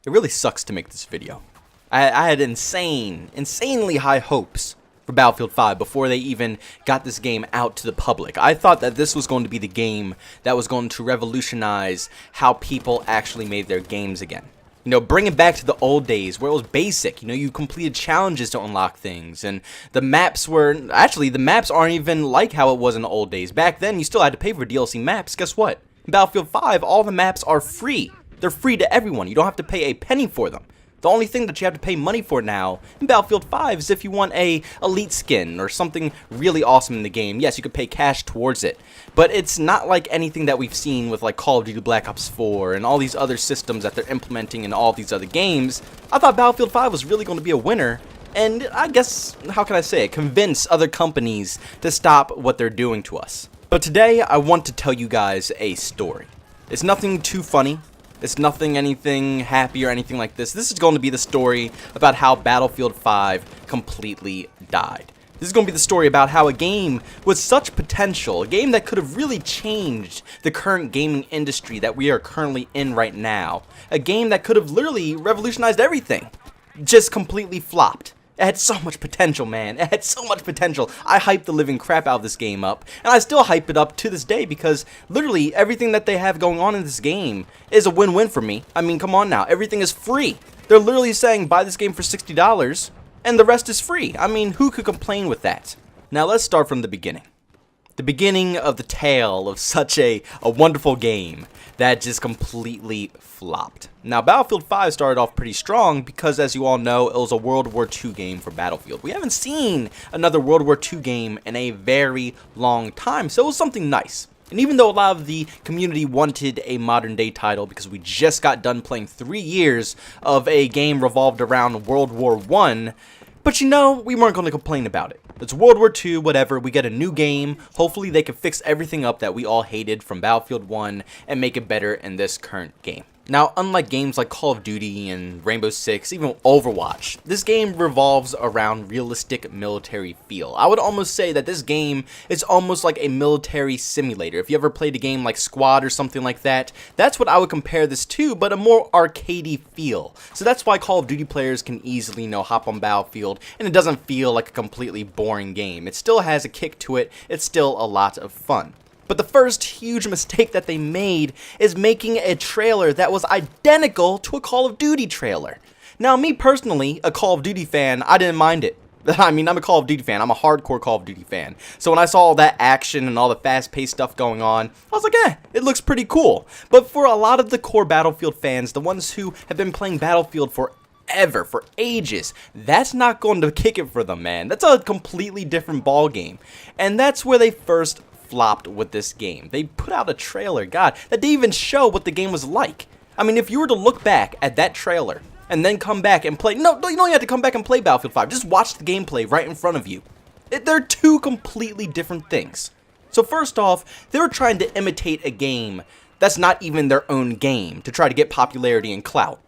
It really sucks to make this video. I had insanely high hopes for Battlefield 5 before they even got this game out to the public. I thought that this was going to be the game that was going to revolutionize how people actually made their games again. You know, bring it back to the old days where it was basic. You know, you completed challenges to unlock things, and the maps aren't even like how it was in the old days. Back then, you still had to pay for DLC maps. Guess what? In Battlefield 5, all the maps are free. They're free to everyone. You don't have to pay a penny for them. The only thing that you have to pay money for now in Battlefield 5 is if you want a elite skin or something really awesome in the game. Yes, you could pay cash towards it, but it's not like anything that we've seen with like Call of Duty Black Ops 4 and all these other systems that they're implementing in all these other games. I thought Battlefield 5 was really going to be a winner, and I guess, how can I say it, convince other companies to stop what they're doing to us. But today, I want to tell you guys a story. It's nothing too funny. It's nothing anything happy or anything like this. This is going to be the story about how Battlefield 5 completely died. This is going to be the story about how a game with such potential, a game that could have really changed the current gaming industry that we are currently in right now, a game that could have literally revolutionized everything, just completely flopped. It had so much potential, man. It had so much potential. I hyped the living crap out of this game up, and I still hype it up to this day because literally everything that they have going on in this game is a win-win for me. I mean, come on now. Everything is free. They're literally saying buy this game for $60, and the rest is free. I mean, who could complain with that? Now, let's start from the beginning. The beginning of the tale of such a wonderful game that just completely flopped. Now, Battlefield 5 started off pretty strong because, as you all know, it was a World War II game for Battlefield. We haven't seen another World War II game in a very long time, so it was something nice. And even though a lot of the community wanted a modern day title because we just got done playing 3 years of a game revolved around World War I, but you know, we weren't going to complain about it. It's World War II, whatever, we get a new game. Hopefully they can fix everything up that we all hated from Battlefield 1 and make it better in this current game. Now, unlike games like Call of Duty and Rainbow Six, even Overwatch, this game revolves around realistic military feel. I would almost say that this game is almost like a military simulator. If you ever played a game like Squad or something like that, that's what I would compare this to, but a more arcadey feel. So that's why Call of Duty players can easily, hop on Battlefield, and it doesn't feel like a completely boring game. It still has a kick to it. It's still a lot of fun. But the first huge mistake that they made is making a trailer that was identical to a Call of Duty trailer. Now, me personally, a Call of Duty fan, I didn't mind it. I mean, I'm a Call of Duty fan. I'm a hardcore Call of Duty fan. So when I saw all that action and all the fast-paced stuff going on, I was like, it looks pretty cool. But for a lot of the core Battlefield fans, the ones who have been playing Battlefield for ages, that's not going to kick it for them, man. That's a completely different ball game. And that's where they first flopped with this game. They put out a trailer, God, that didn't even show what the game was like. I mean, if you were to look back at that trailer and then come back and play, no, you don't have to come back and play Battlefield 5. Just watch the gameplay right in front of you. They're two completely different things. So first off, they were trying to imitate a game that's not even their own game to try to get popularity and clout.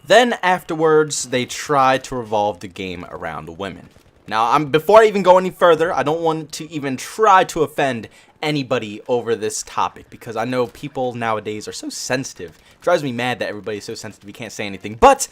Then afterwards, they tried to revolve the game around women. Now, before I even go any further, I don't want to even try to offend anybody over this topic because I know people nowadays are so sensitive. It drives me mad that everybody's so sensitive you can't say anything. But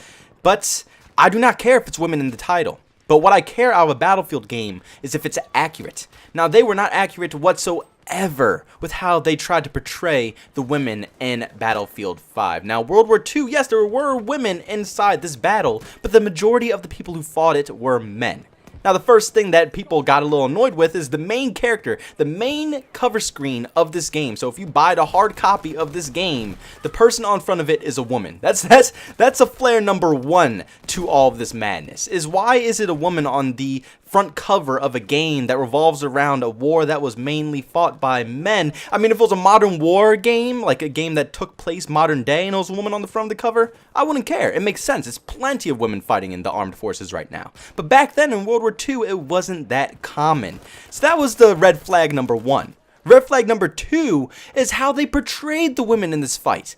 I do not care if it's women in the title. But what I care out of a Battlefield game is if it's accurate. Now, they were not accurate whatsoever with how they tried to portray the women in Battlefield 5. Now, World War II, yes, there were women inside this battle, but the majority of the people who fought it were men. Now, the first thing that people got a little annoyed with is the main character, the main cover screen of this game. So if you buy the hard copy of this game, the person on front of it is a woman. That's a flare number one to all of this madness. Is why is it a woman on the front cover of a game that revolves around a war that was mainly fought by men? I mean, if it was a modern war game, like a game that took place modern day and it was a woman on the front of the cover, I wouldn't care. It makes sense. It's plenty of women fighting in the armed forces right now. But back then in World War II, it wasn't that common. So that was the red flag number one. Red flag number two is how they portrayed the women in this fight.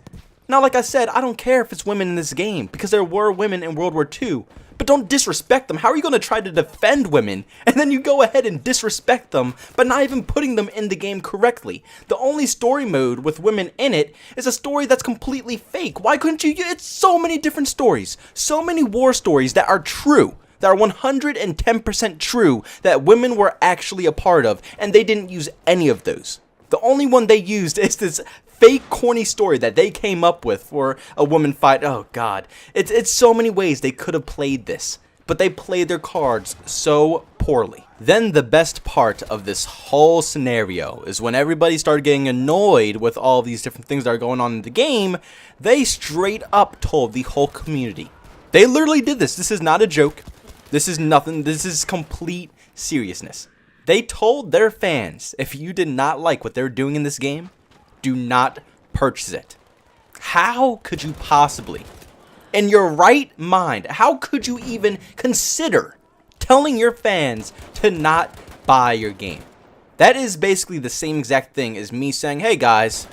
Now, like I said, I don't care if it's women in this game, because there were women in World War II, but don't disrespect them. How are you going to try to defend women and then you go ahead and disrespect them but not even putting them in the game correctly? The only story mode with women in it is a story that's completely fake. Why couldn't you? It's so many different stories, so many war stories that are true, that are 110% true, that women were actually a part of, and they didn't use any of those. The only one they used is this fake corny story that they came up with for a woman fight. Oh god, it's so many ways they could have played this, but they played their cards so poorly. Then the best part of this whole scenario is when everybody started getting annoyed with all these different things that are going on in the game, they straight up told the whole community. They literally did this. This is not a joke. This is nothing. This is complete seriousness. They told their fans, if you did not like what they're doing in this game, do not purchase it. How could you possibly, in your right mind, how could you even consider telling your fans to not buy your game? That is basically the same exact thing as me saying, hey guys,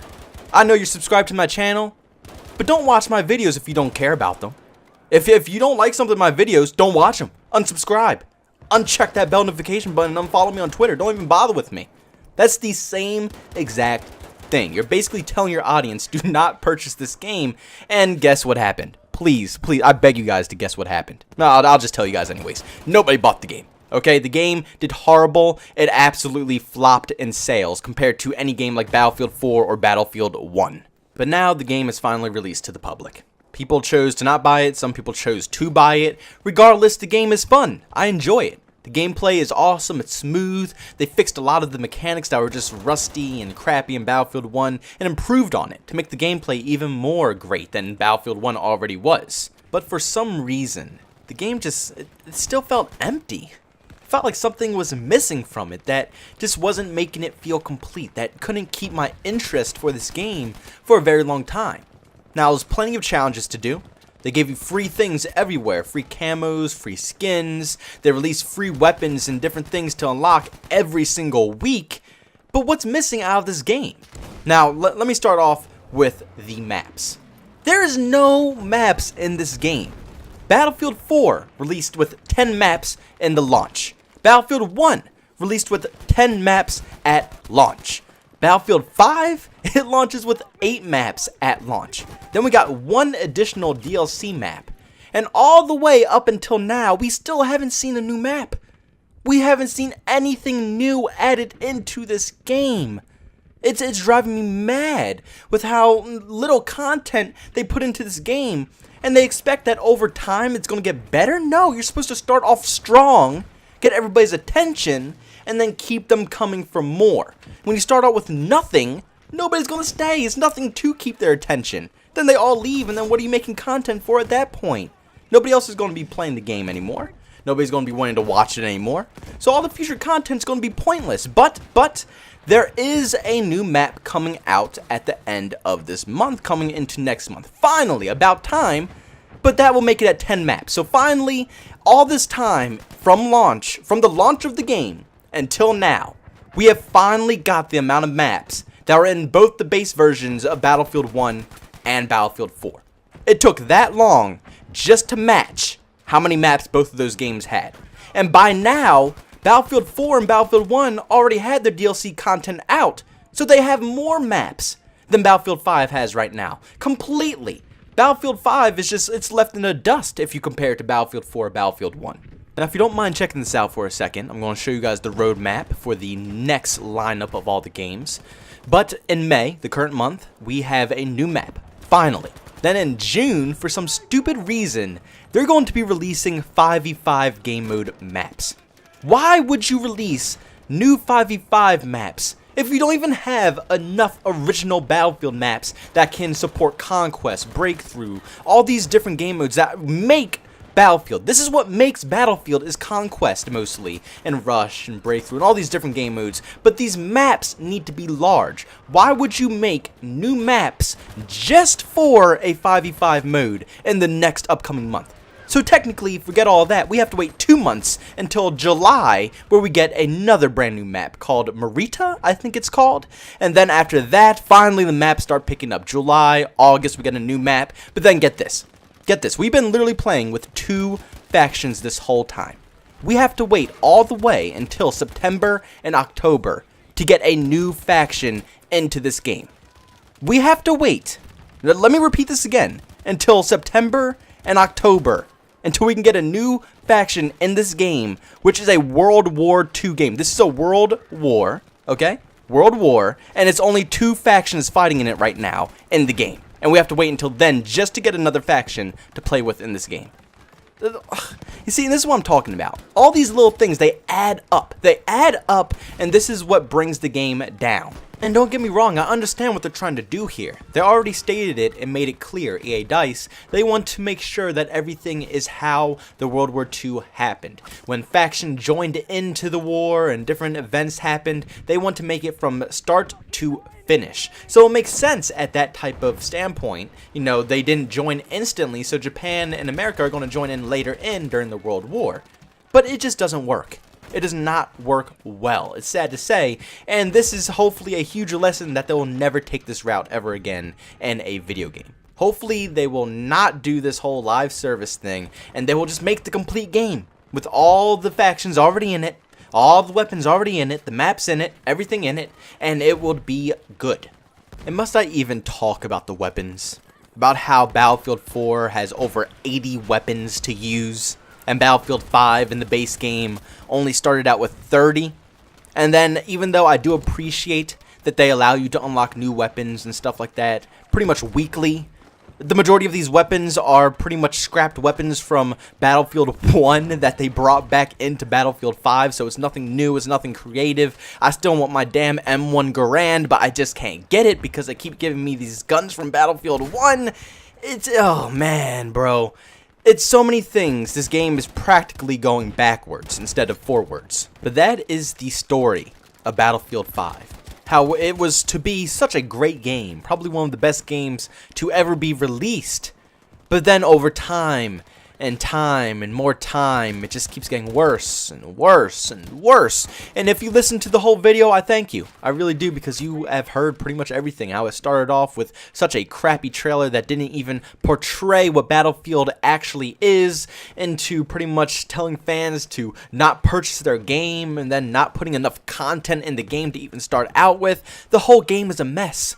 I know you're subscribed to my channel, but don't watch my videos if you don't care about them. If you don't like something in my videos, don't watch them. Unsubscribe. Uncheck that bell notification button and unfollow me on Twitter. Don't even bother with me. That's the same exact thing. You're basically telling your audience, do not purchase this game, and guess what happened? Please, I beg you guys to guess what happened. No, I'll just tell you guys anyways. Nobody bought the game. Okay, the game did horrible. It absolutely flopped in sales compared to any game like Battlefield 4 or Battlefield 1. But now the game is finally released to the public. People chose to not buy it, some people chose to buy it. Regardless, the game is fun. I enjoy it. The gameplay is awesome, it's smooth. They fixed a lot of the mechanics that were just rusty and crappy in Battlefield 1 and improved on it to make the gameplay even more great than Battlefield 1 already was. But for some reason, the game just, it still felt empty. It felt like something was missing from it that just wasn't making it feel complete, that couldn't keep my interest for this game for a very long time. Now, there's plenty of challenges to do. They gave you free things everywhere, free camos, free skins, they released free weapons and different things to unlock every single week, but what's missing out of this game? Now, let me start off with the maps. There is no maps in this game. Battlefield 4 released with 10 maps in the launch. Battlefield 1 released with 10 maps at launch. Battlefield 5, it launches with 8 maps at launch. Then we got 1 additional DLC map. And all the way up until now, we still haven't seen a new map. We haven't seen anything new added into this game. It's driving me mad with how little content they put into this game. And they expect that over time it's going to get better? No, you're supposed to start off strong, get everybody's attention, and then keep them coming for more. When you start out with nothing, nobody's going to stay. It's nothing to keep their attention. Then they all leave, and then what are you making content for at that point? Nobody else is going to be playing the game anymore. Nobody's going to be wanting to watch it anymore. So all the future content is going to be pointless. But there is a new map coming out at the end of this month, coming into next month. Finally, about time. But that will make it at 10 maps. So finally, all this time from the launch of the game until now, we have finally got the amount of maps that are in both the base versions of Battlefield 1 and Battlefield 4. It took that long just to match how many maps both of those games had. And by now, Battlefield 4 and Battlefield 1 already had their DLC content out, so they have more maps than Battlefield 5 has right now. Completely. Battlefield 5 is just, it's left in the dust if you compare it to Battlefield 4 or Battlefield 1. Now, if you don't mind checking this out for a second, I'm going to show you guys the roadmap for the next lineup of all the games. But in May, the current month, we have a new map, finally. Then in June, for some stupid reason, they're going to be releasing 5v5 game mode maps. Why would you release new 5v5 maps if you don't even have enough original Battlefield maps that can support Conquest, Breakthrough, all these different game modes that make Battlefield? This is what makes Battlefield, is Conquest mostly, and Rush, and Breakthrough, and all these different game modes. But these maps need to be large. Why would you make new maps just for a 5v5 mode in the next upcoming month? So technically, forget all that, we have to wait 2 months until July, where we get another brand new map called Merita, I think it's called. And then after that, finally the maps start picking up. July, August, we get a new map. But then get this. We've been literally playing with 2 factions this whole time. We have to wait all the way until September and October to get a new faction into this game. We have to wait. Let me repeat this again. Until September and October. Until we can get a new faction in this game, which is a World War II game. This is a World War, okay? World War, and it's only 2 factions fighting in it right now in the game. And we have to wait until then just to get another faction to play with in this game. You see, this is what I'm talking about. All these little things, they add up. They add up, and this is what brings the game down. And don't get me wrong, I understand what they're trying to do here. They already stated it and made it clear, EA DICE. They want to make sure that everything is how the World War II happened. When factions joined into the war and different events happened, they want to make it from start to finish. So it makes sense at that type of standpoint. You know, they didn't join instantly, so Japan and America are going to join in later during the World War. But it just doesn't work. It does not work well. It's sad to say, and this is hopefully a huge lesson that they will never take this route ever again in a video game. Hopefully they will not do this whole live service thing, and they will just make the complete game with all the factions already in it, all the weapons already in it, the maps in it, everything in it, and it will be good. And must I even talk about the weapons? About how Battlefield 4 has over 80 weapons to use? And Battlefield 5 in the base game only started out with 30. And then, even though I do appreciate that they allow you to unlock new weapons and stuff like that pretty much weekly, the majority of these weapons are pretty much scrapped weapons from Battlefield 1 that they brought back into Battlefield 5, so it's nothing new, it's nothing creative. I still want my damn M1 Garand, but I just can't get it because they keep giving me these guns from Battlefield 1. It's, oh man, bro. It's so many things. This game is practically going backwards instead of forwards. But that is the story of Battlefield 5. How it was to be such a great game, probably one of the best games to ever be released. But then over time and more time, it just keeps getting worse and worse and worse. And if you listen to the whole video, I thank you. I really do, because you have heard pretty much everything. How it started off with such a crappy trailer that didn't even portray what Battlefield actually is, into pretty much telling fans to not purchase their game and then not putting enough content in the game to even start out with. The whole game is a mess.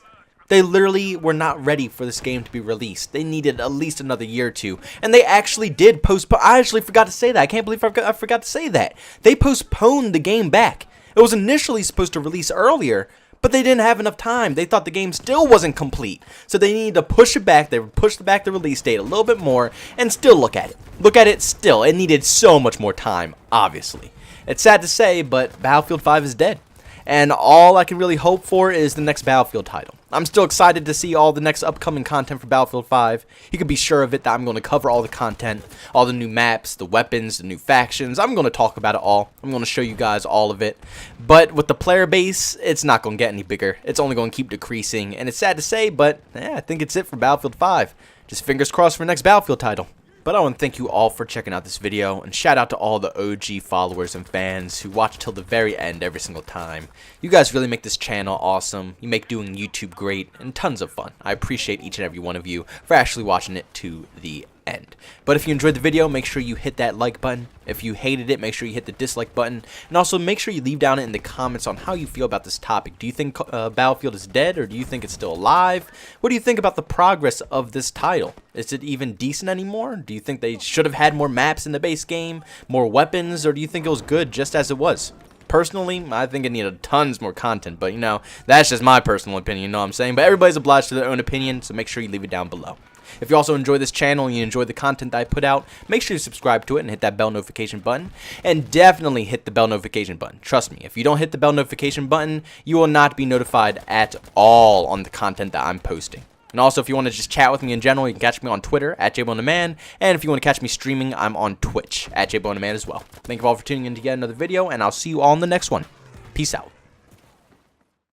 They literally were not ready for this game to be released. They needed at least another year or two. And they actually did postpone. I actually forgot to say that. I can't believe I forgot to say that. They postponed the game back. It was initially supposed to release earlier, but they didn't have enough time. They thought the game still wasn't complete. So they needed to push it back. They pushed back the release date a little bit more and still look at it. Look at it still. It needed so much more time, obviously. It's sad to say, but Battlefield 5 is dead. And all I can really hope for is the next Battlefield title. I'm still excited to see all the next upcoming content for Battlefield 5. You can be sure of it that I'm going to cover all the content, all the new maps, the weapons, the new factions. I'm going to talk about it all. I'm going to show you guys all of it. But with the player base, it's not going to get any bigger. It's only going to keep decreasing. And it's sad to say, but I think it's it for Battlefield 5. Just fingers crossed for the next Battlefield title. But I want to thank you all for checking out this video, and shout out to all the OG followers and fans who watch till the very end every single time. You guys really make this channel awesome. You make doing YouTube great and tons of fun. I appreciate each and every one of you for actually watching it to the end. But if you enjoyed the video, make sure you hit that like button. If you hated it, make sure you hit the dislike button. And also make sure you leave down in the comments on how you feel about this topic. Do you think Battlefield is dead, or do you think it's still alive? What do you think about the progress of this title? Is it even decent anymore? Do you think they should have had more maps in the base game, more weapons, or do you think it was good just as it was? Personally, I think it needed tons more content, but you know, that's just my personal opinion, you know what I'm saying? But everybody's obliged to their own opinion, so make sure you leave it down below. If you also enjoy this channel and you enjoy the content that I put out, make sure you subscribe to it and hit that bell notification button. And definitely hit the bell notification button. Trust me, if you don't hit the bell notification button, you will not be notified at all on the content that I'm posting. And also, if you want to just chat with me in general, you can catch me on Twitter at JBoneTheMan. And if you want to catch me streaming, I'm on Twitch at JBoneTheMan as well. Thank you all for tuning in to yet another video, and I'll see you all in the next one. Peace out.